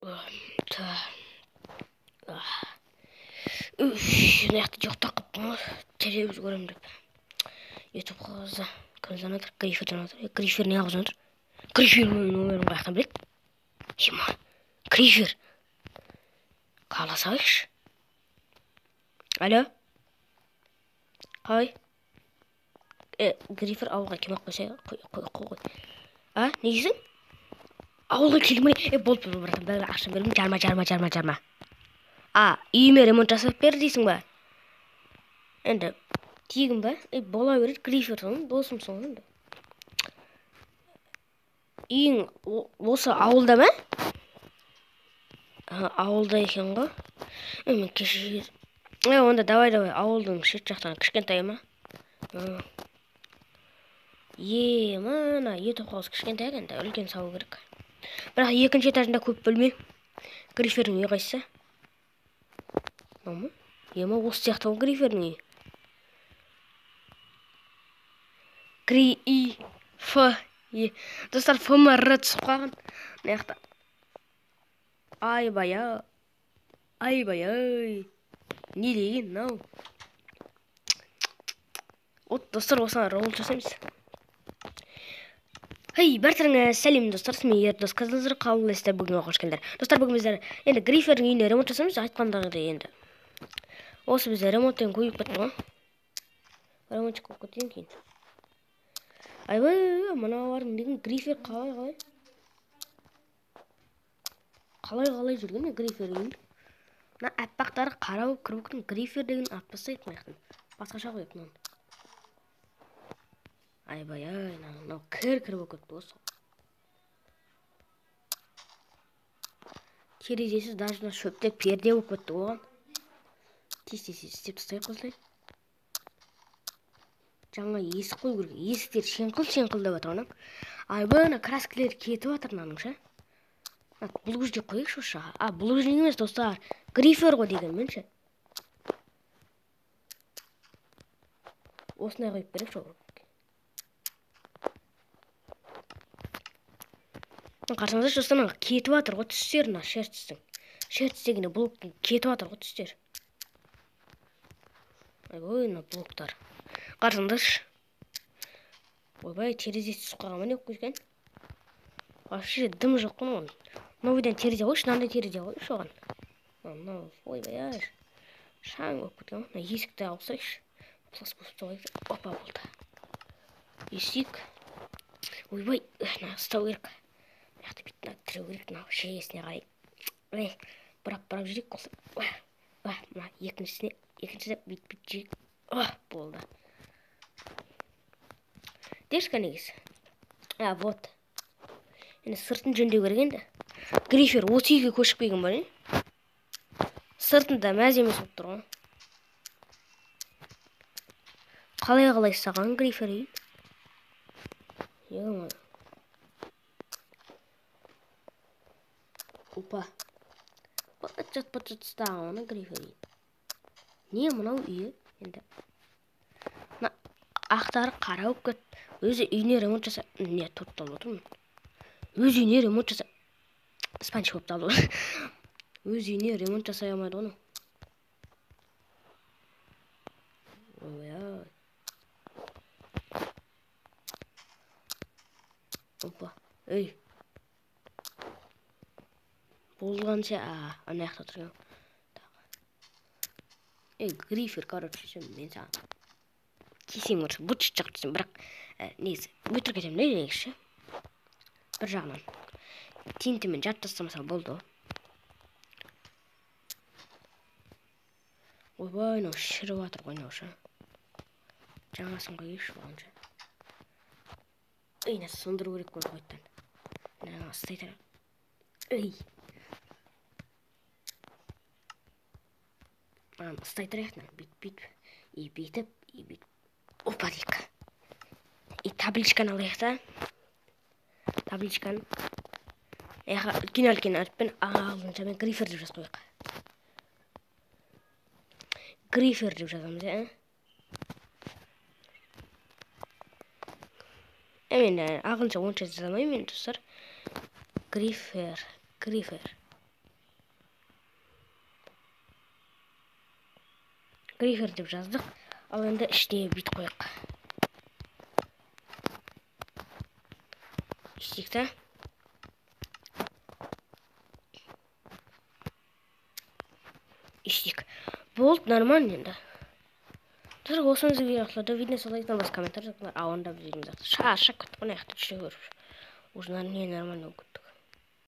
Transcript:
Мына жақта жоқтап қалыппын ғой, телевизор көремін деп. YouTube қағазда кім жанып жатыр? Грифер жанып жатыр. Грифер не қылып жатыр? Грифер номерін қаяқтан біледі? Ема, Грифер. Қаласайықшы. Алло? Қай? Грифер ауылға кем ақ қойса, қой. А, не дейсің? Ауылға келмей, болды, братан, бәрі ақшам бердім, жарма. А, үйіме ремонт жасап бер дейсің ба? Енді, тегін ба? Бола береді, Грифер соң, досым соң, енді. Үйің осы ауылда ма? Ауылда екен ғой. Мен кеше... Онда давай, ауылдың шет жақтан кішкентай ма? Мана, YouTube қағаз кішкентай енді, үлкен салу керек. Бірақ екінші этажында көп бөлме. Грифердің үйі қайсы? Ама? Осы сияқты ол Грифердің үйі. Достар, ФМР түсіп қалған. Мына жақта. Айбай. Не деген, мынау? Достар, осыған ролл жасаймыз. Бәртеріңе сәлем достар, мен Ердос Қазылзыр, қалылайсыздар, бүгінге қош келдіңдер. Достар, бүгін біздер енді Грифердің үйіне ремонт жасаймыз, айтқандағыдай енді. Осы бізде ремонттен көйіп кетті ғой. Ремонтчик болып кеткен кейін. Айбай, мыналардың деген Грифер қалай? Қалай жүрген Грифер үйін? Мына әппақтары қара болып кіріп кеткен Грифер деген атпастайды маяқтан. Басқаша қойып мынаны. Айбай, мынау кір болып кетті осы. Терезесі даже шөптеп перде болып кетті оған. Тез істеп тастайық осылай. Жаңа есік қой керек. Есіктер шеңқыл деп отыр оның. Айбай, краскілер кетіп отыр мынаның ше. Бұл жерде қойайықшы осы жаға. Бұл жерде емес достар. Грифер ғой деген мен ше. Осындай қойып берейікші ол. Қарсаңызда достар, кетіп жатыр ғой түстер, шер түстің. Шер түстегіне блоктың кетіп жатыр ғой түстер. Ойбай, блоктар. Қарсаңыздашы. Ойбай, терезесі түсіп қалған не қойған? Вообще дым жоқ қой оның. Мынау үйден терезе қойшы, мынандай терезе қойшы оған. Ойбай, шаң болып кеткен ғой. Есікті алсайшы. Пластмасс қойып. Опа, болды. Есік. Ойбай, ұстау керек. Яқты бетін тіреу керек, шеесіне қарай. Бұрап жүрек қолсы. Мына екіншісіне бет жүрек. Болды. Дешка негіз. Вот. Енді сыртын жөндеу керек енді. Грифер осы үйге көшіп келген бар, сыртында мәз емес болып тұр ғой. Қалай саған Грифер үй? Опа. Бат-жат ұстаған оны Грифер үй. Не мынау үйі? Енді. Ақтары қара болып кет. Өзі үйіне ремонт жаса. Не, тоттал отырмын. Өз үйіне ремонт жаса. Спанч болып талды. Өз үйіне ремонт жасай алмайды оны. Ой. Опа. Болғанша, ана жақта тұрған. Грифер, короче, мен саған. Кесең ұршы, бұт жақ түсін, бірақ негізі, өтірік етем не дегенші. Бір жағынан. Тинтімен жарт тастамаса болды. Ойбай, мынау шіріп жатыр ғой мынаушы. Жаңасын қойшы болғанша. Сондыру керек қой қойттан. Стай тұрып. Стай тұрайық, бүйтіп. Бүйтіп. Опа дейік. Табличканы алайық та. Табличканы. Үлкен әріппен ағылынша мен Грифер деп жазып қойық. Грифер деп жазамыз, Мен ағылынша онша жазамаймын, достар. Грифер. Грифер деп жаздық. Ал енді ішіне бүйтіп қояйық. Іштік та. Іштік. Болды, нормально енді. Тұр, осыңызды видео ақылады. Видео солайдан бас комментарий жазыңыздар. А онда біз видеомызды шаша күтіп қойайық. Уже не нормально күттік.